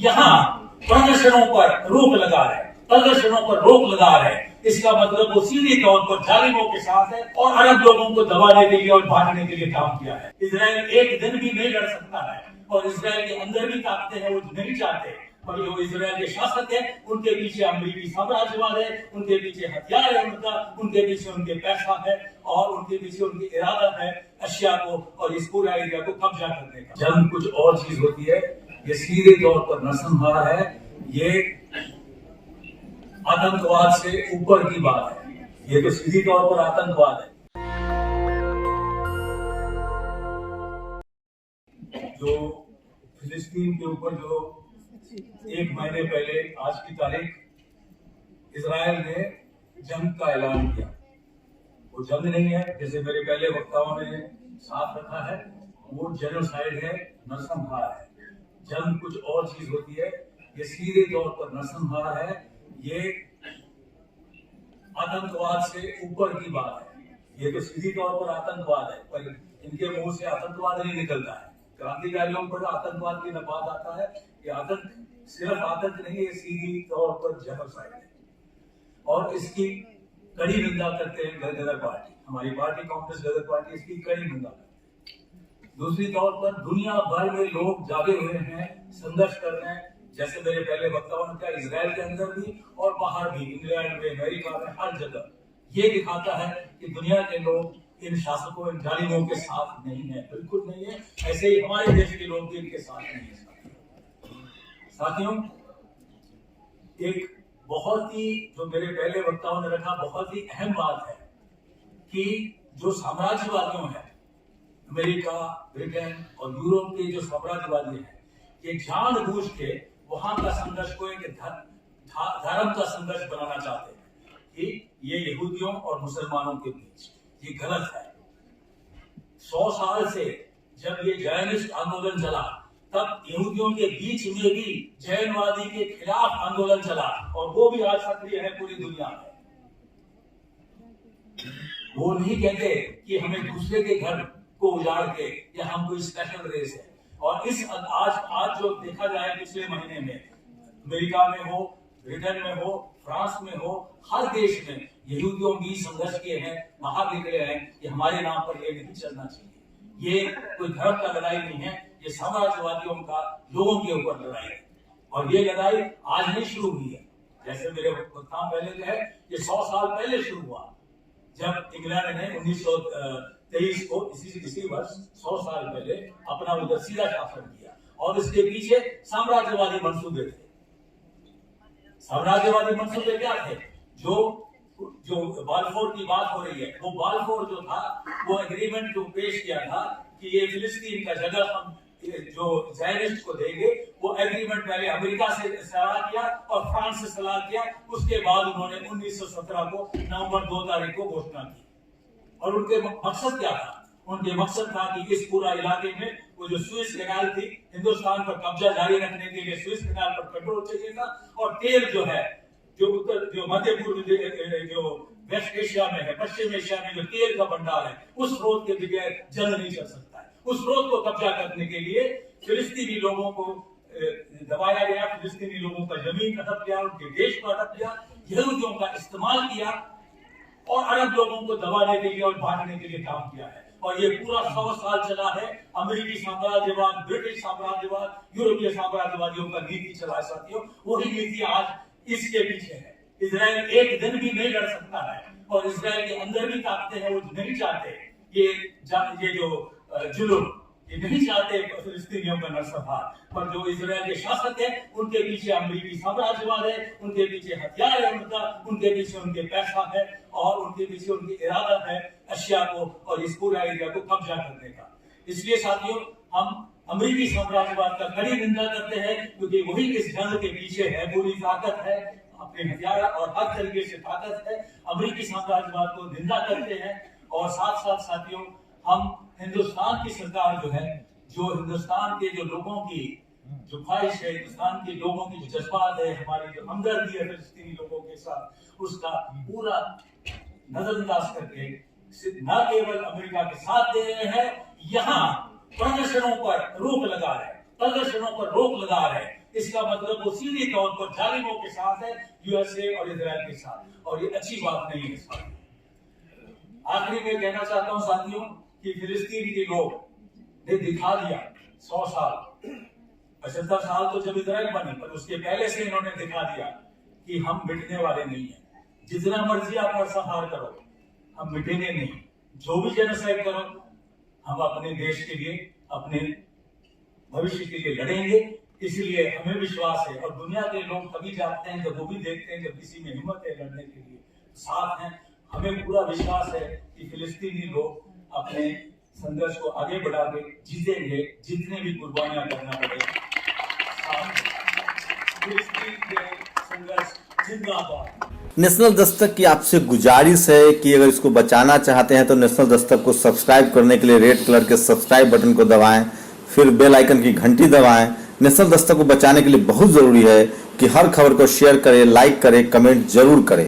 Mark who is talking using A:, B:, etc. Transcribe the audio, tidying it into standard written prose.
A: यहाँ प्रदर्शनों पर रोक लगा रहे, प्रदर्शनों पर रोक लगा रहे, इसका मतलब वो सीधे तौर पर जालिमों के साथ है और अरब लोगों को दबाने के लिए और बांटने के लिए काम किया है। इजराइल एक दिन भी नहीं लड़ सकता है और इजराइल के अंदर भी ताकतें हैं, वो नहीं चाहते, पर जो इजराइल के शासक है उनके पीछे अमेरिकी साम्राज्यवाद है, उनके पीछे हथियार है उनके पीछे उनके पैसा है और उनके पीछे उनकी इरादा है एशिया को और इस पूरा एरिया को कब्जा करने का। जंग कुछ और चीज होती है, ये सीधे तौर पर नरसंहार है, ये आतंकवाद से ऊपर की बात है, ये तो सीधी तौर पर आतंकवाद है। जो फिलिस्तीन के ऊपर जो एक महीने पहले आज की तारीख इजराइल ने जंग का ऐलान किया, वो जंग नहीं है जैसे मेरे पहले वक्ताओं ने साफ रखा है, वो जेनोसाइड है, नरसंहार है। जंग कुछ और चीज होती है, ये सीधे तौर पर नरसंहार है, ये आतंकवाद से ऊपर की बात है, ये तो सीधी तौर पर आतंकवाद है, पर इनके मुंह से आतंकवाद नहीं निकलता है। क्रांतिकारियों पर आतंकवाद की बात आता है, ये आतंक सिर्फ आतंक नहीं, ये सीधी तौर पर जेनोसाइड है और इसकी कड़ी निंदा करते हैं गदर पार्टी, हमारी पार्टी कांग्रेस गदर पार्टी इसकी कड़ी निंदा करती है। दूसरी तौर पर दुनिया भर में लोग जागे हुए हैं, संघर्ष कर रहे हैं, जैसे मेरे पहले वक्ताओं ने कहा, इजराइल के अंदर भी और बाहर भी, इंग्लैंड में, अमेरिका में, हर जगह ये दिखाता है कि दुनिया के लोग इन शासकों, इन जालिमों के साथ नहीं है, बिल्कुल नहीं है। ऐसे ही हमारे देश के लोग भी इनके साथ नहीं है। साथियों, एक बहुत ही जो मेरे पहले वक्ताओं ने रखा, बहुत ही अहम बात है कि जो साम्राज्यवादियों है, अमेरिका, ब्रिटेन और यूरोप के जो साम्राज्यवादी हैं, ये जानबूझ के वहां का संघर्ष को एक धर्म का संघर्ष बनाना चाहते हैं कि ये यहूदियों और मुसलमानों के बीच, ये गलत है। 100 साल से जब ये जैनिस्ट आंदोलन चला, तब यहूदियों के बीच में भी जैनवादी के खिलाफ आंदोलन चला और वो भी आज सक्रिय है पूरी दुनिया में। वो नहीं कहते कि हमें दूसरे के घर को उजाड़ के या हम कोई स्पेशल रेस है। और इस आज जो देखा जाए पिछले महीने में, अमेरिका में हो, ब्रिटेन में हो, फ्रांस में हो, हर देश में यहूदियों भी संघर्ष किए हैं, बाहर निकले हैं कि हमारे नाम पर ये नहीं चलना चाहिए। ये कोई धर्म का लड़ाई नहीं है, ये साम्राज्यवादियों का लोगों के ऊपर लड़ाई है और ये लड़ाई आज नहीं शुरू हुई है। जैसे मेरे वक्ता पहले जो है, ये 100 साल पहले शुरू हुआ, जब इंग्लैंड ने 1923 को इसी वर्ष 100 साल पहले अपना उधर सीधा शासन किया और इसके पीछे साम्राज्यवादी मंसूबे थे। साम्राज्यवादी मंसूबे क्या थे? जो बालफोर की बात हो रही है, वो बालफोर जो था, वो एग्रीमेंट जो पेश किया था कि ये फिलिस्तीन का जगह हम जो ज़ायनिस्ट को देंगे, वो एग्रीमेंट पहले अमेरिका से सलाह किया और फ्रांस से सलाह किया। उसके बाद उन्होंने 1917 को नवंबर 2 तारीख को घोषणा की और उनके मकसद क्या था? उनके मकसद था कि इस पूरा इलाके में वो जो स्विस कैनाल थी, हिंदुस्तान पर कब्जा जारी रखने के लिए स्विस कैनाल पर कंट्रोल चाहिए था और तेल जो है, जो मध्य पूर्व, जो वेस्ट एशिया में है, पश्चिम एशिया में जो तेल का भंडार है, उस स्रोत के बगैर जंग नहीं चल सकता है। उस स्रोत को कब्जा करने के लिए फिलिस्तीनी लोगों को दबाया गया, फिलिस्तीनी लोगों का जमीन हड़प किया, उनके देश को हड़प किया, यहूदियों का इस्तेमाल किया और अरब लोगों को दबाने के लिए और बांटने के लिए काम किया है। और ये पूरा 100 साल चला है। अमेरिकी साम्राज्यवाद, ब्रिटिश साम्राज्यवाद, यूरोपीय साम्राज्यवादियों का नीति चला है साथियों, वही नीति आज इसके पीछे है। इजराइल एक दिन भी नहीं लड़ सकता है और इजराइल के अंदर भी ताकतें हैं, वो नहीं चाहते ये जो जुल्म, ये नहीं चाहते फिलिस्तीनियों का नरसंहार, पर जो इजराइल के शासक है उनके पीछे अमेरिकी साम्राज्यवाद है, उनके पीछे हथियार है उनके पीछे उनके पैसा है और उनके पीछे उनकी इरादा है एशिया को और इस पूरा एरिया को कब्जा करने का। इसलिए साथियों, हम अमेरिकी साम्राज्यवाद का कड़ी निंदा करते हैं क्योंकि वही इस जंग के पीछे है, पूरी ताकत है, अपने हथियार और हर तरीके से ताकत है। अमेरिकी साम्राज्यवाद को निंदा करते हैं और साथ साथ साथियों, हम हिंदुस्तान की सरकार जो है, जो हिंदुस्तान के जो लोगों की जो ख्वाहिश है, हिंदुस्तान के लोगों की जो जज्बात है, हमारी जो हमदर्दी है फिलिस्तीनी लोगों के साथ, उसका पूरा नजरअंदाज करके न केवल अमेरिका के साथ दे रहे हैं, यहाँ प्रदर्शनों पर रोक लगा रहे, प्रदर्शनों पर रोक लगा रहे, इसका मतलब वो सीधे तौर पर जालिमों के साथ है, यूएसए और इजराइल के साथ, और ये अच्छी बात नहीं है साथियों। आखिरी में कहना चाहता हूं साथियों कि फिलिस्तीन के लोग ने दिखा दिया 100 साल 75 साल तो जब इजराइल बनी, पर उसके पहले से इन्होंने दिखा दिया कि हम मिटने वाले नहीं है। जितना मर्जी आप नरसंहार करो, हम मिटेंगे नहीं। जो भी जेनोसाइड करो, हम अपने देश के लिए, अपने भविष्य के लिए लड़ेंगे। इसलिए हमें विश्वास है, और दुनिया के लोग तभी जाते हैं जब वो भी देखते हैं जब किसी में हिम्मत है लड़ने के लिए, साथ हैं। हमें पूरा विश्वास है कि फिलिस्तीनी लोग अपने संघर्ष को आगे बढ़ा के जीतेंगे, जितने भी कुर्बानियां करना पड़े। फिलिस्तीन के संघर्ष जिंदाबाद।
B: नेशनल दस्तक की आपसे गुजारिश है कि अगर इसको बचाना चाहते हैं तो नेशनल दस्तक को सब्सक्राइब करने के लिए रेड कलर के सब्सक्राइब बटन को दबाएं, फिर बेल आइकन की घंटी दबाएं। नेशनल दस्तक को बचाने के लिए बहुत जरूरी है कि हर खबर को शेयर करें, लाइक करें, कमेंट जरूर करें।